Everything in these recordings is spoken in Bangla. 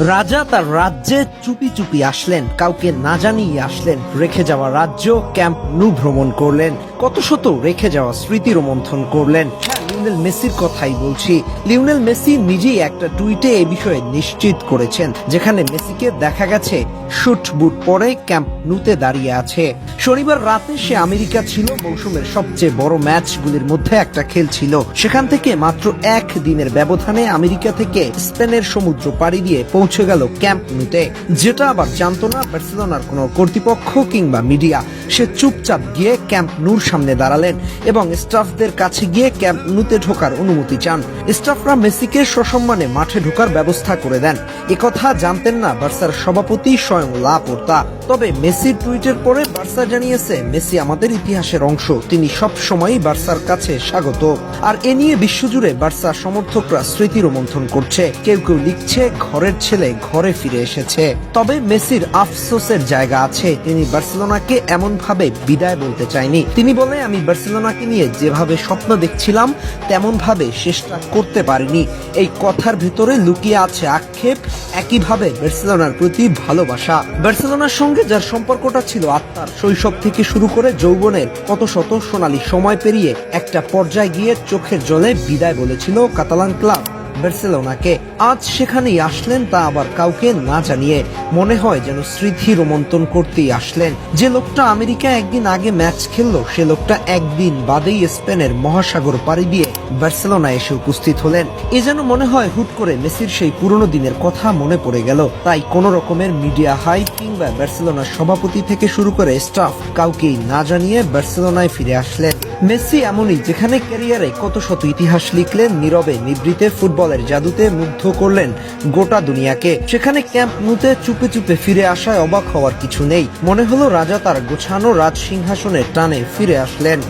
রাজা তার রাজ্যে চুপি চুপি আসলেন, কাউকে না জানিয়ে আসলেন। রেখে যাওয়া রাজ্য ক্যাম্প নু ভ্রমণ করলেন, কত শত রেখে যাওয়া স্মৃতি রোমন্থন করলেন। লিওনেল মেসির কথাই বলছি। লিওনেল মেসি নিজেই একটা টুইটে এই বিষয়ে নিশ্চিত করেছেন, যেখানে মেসিকে দেখা গেছে শুট বুট পরে ক্যাম্প নুতে দাঁড়িয়ে আছে। শনিবার রাতে সে আমেরিকা ছিল, মৌসুমের সবচেয়ে বড় ম্যাচগুলির মধ্যে একটা খেলছিল। সেখান থেকে মাত্র এক দিনের ব্যবধানে আমেরিকা থেকে স্পেনের সমুদ্র পাড়ি দিয়ে পৌঁছে গেল ক্যাম্প নুতে, যেটা আবার জানতো না বার্সেলোনার কোনো কর্তৃপক্ষ কিংবা মিডিয়া। সে চুপচাপ গিয়ে ক্যাম্প নুর সামনে দাঁড়ালেন এবং স্টাফদের কাছে গিয়ে ক্যাম্প নুতে ঢোকার অনুমতি চান। স্টাফরা মেসিকে সসম্মানে মাঠে ঢোকার ব্যবস্থা করে দেন। একথা জানতেন না বার্সার সভাপতি স্বয়ং লাপোর্তা। তবে মেসির টুইটের পরে বার্সা জানিয়েছে, মেসি আমাদের ইতিহাসের অংশ, তিনি সব সময়ই বার্সার কাছে স্বাগত। আর এ নিয়ে বিশ্বজুড়ে বার্সা সমর্থকরা স্মৃতি রোমন্থন করছে। কেউ কেউ লিখছে, ঘরের ছেলে ঘরে ফিরে এসেছে। তবে মেসির আফসোসের জায়গা আছে, তিনি বার্সেলোনাকে এমন ভাবে বিদায় বলতে চাইনি। তিনি বলে, আমি বার্সেলোনাকে নিয়ে যেভাবে স্বপ্ন দেখছিলাম তেমন ভাবে শেষটা করতে পারিনি। এই কথার ভেতরে লুকিয়ে আছে আক্ষেপ, একইভাবে বার্সেলোনার প্রতি ভালোবাসা। বার্সেলোনার সঙ্গে যার সম্পর্কটা ছিল আত্মার, শৈশব থেকে শুরু করে যৌবনের কত শত সোনালী সময় পেরিয়ে একটা পর্যায়ে গিয়ে চোখের জলে বিদায় বলেছিল কাতালান ক্লাব বার্সেলোনাকে। আজ সেখানেই আসলেন, তা আবার কাউকে না জানিয়ে। মনে হয় যেন স্মৃতি রোমন্থন করতেই আসলেন। যে লোকটা আমেরিকা একদিন আগে ম্যাচ খেললো, সে লোকটা একদিন বাদেই স্পেনের মহাসাগর পাড়ি দিয়ে বার্সেলোনায় এসে উপস্থিত হলেন। এ যেন মনে হয় হুট করে মেসির সেই পুরনো দিনের কথা মনে পড়ে গেল। তাই কোন রকমের মিডিয়া হাইপ কিংবা বার্সেলোনার সভাপতি থেকে শুরু করে স্টাফ কাউকেই না জানিয়ে বার্সেলোনায় ফিরে আসলেন। মেসি এমনই, যেখানে ক্যারিয়ারে কত শত ইতিহাস লিখলেন, নীরবে নিভৃতে ফুটবলের জাদুতে মুগ্ধ করলেন গোটা দুনিয়াকে। সেখানে ক্যাম্প নুতে চুপে চুপে ফিরে আসায় অবাক হওয়ার কিছু নেই। মনে হলো রাজা তার গোছানো রাজ সিংহাসনের টানে ফিরে আসলেন।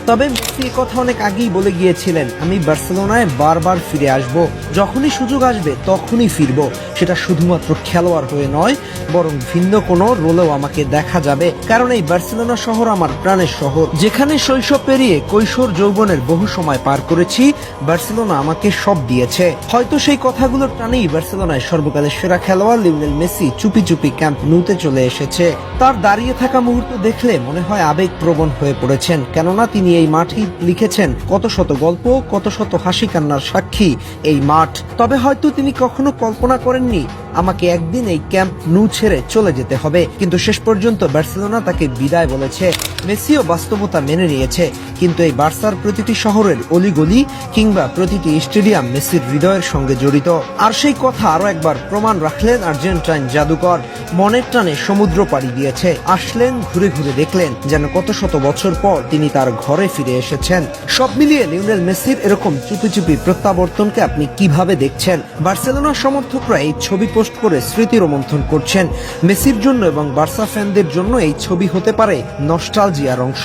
তবে মেসি কথা অনেক আগেই বলে গিয়েছিলেন, আমি বার্সেলোনায় বারবার ফিরে আসব, যখনই সুযোগ আসবে তখনই ফিরব। সেটা শুধুমাত্র খেলোয়াড় হয়ে নয়, বরং ভিন্ন কোনো রোলেও আমাকে দেখা যাবে। কারণ এই বার্সেলোনা শহর আমার প্রাণের শহর, যেখানে শৈশব পেরিয়ে কৈশোর যৌবনের বহু সময় পার করেছি। বার্সেলোনা আমাকে সব দিয়েছে। হয়তো সেই কথাগুলোর টানেই বার্সেলোনায় সর্বকালের সেরা খেলোয়াড় লিওনেল মেসি চুপি চুপি ক্যাম্প নুতে চলে এসেছে। তার দাঁড়িয়ে থাকা মুহূর্ত দেখলে মনে হয় আবেগপ্রবণ হয়ে পড়েছেন, কেননা তিনি এই মাঠেই লিখেছেন কত শত গল্প, কত শত হাসি কান্নার সাক্ষী এই মাঠ। তবে হয়তো তিনি কখনো কল্পনা করেননি আমাকে একদিন এই ক্যাম্প নু ছেড়ে চলে যেতে হবে। কিন্তু শেষ পর্যন্ত বার্সেলোনা তাকে বিদায় বলেছে। মেসিও বাস্তবতা মেনে নিয়েছে, কিন্তু এই বার্সার প্রতিটি শহরের অলিগলি কিংবা প্রতিটি স্টেডিয়াম মেসির হৃদয়ের সঙ্গে জড়িত। আর সেই কথা আরো একবার প্রমাণ রাখলেন আর্জেন্টাইন জাদুকর। মনের টানে সমুদ্র পাড়ি দিয়েছে, আসলেন, ঘুরে ঘুরে দেখলেন যেন কত শত বছর পর তিনি তার ঘরে ফিরে এসেছেন। সব মিলিয়ে লিওনেল মেসির এরকম চুপি চুপি প্রত্যাবর্তনকে আপনি কিভাবে দেখছেন? বার্সেলোনার সমর্থকরা এই ছবি পোস্ট করে স্মৃতি রোমন্থন করছেন। মেসির জন্য এবং বার্সা ফ্যানদের জন্য এই ছবি হতে পারে নস্টালজিয়ার অংশ।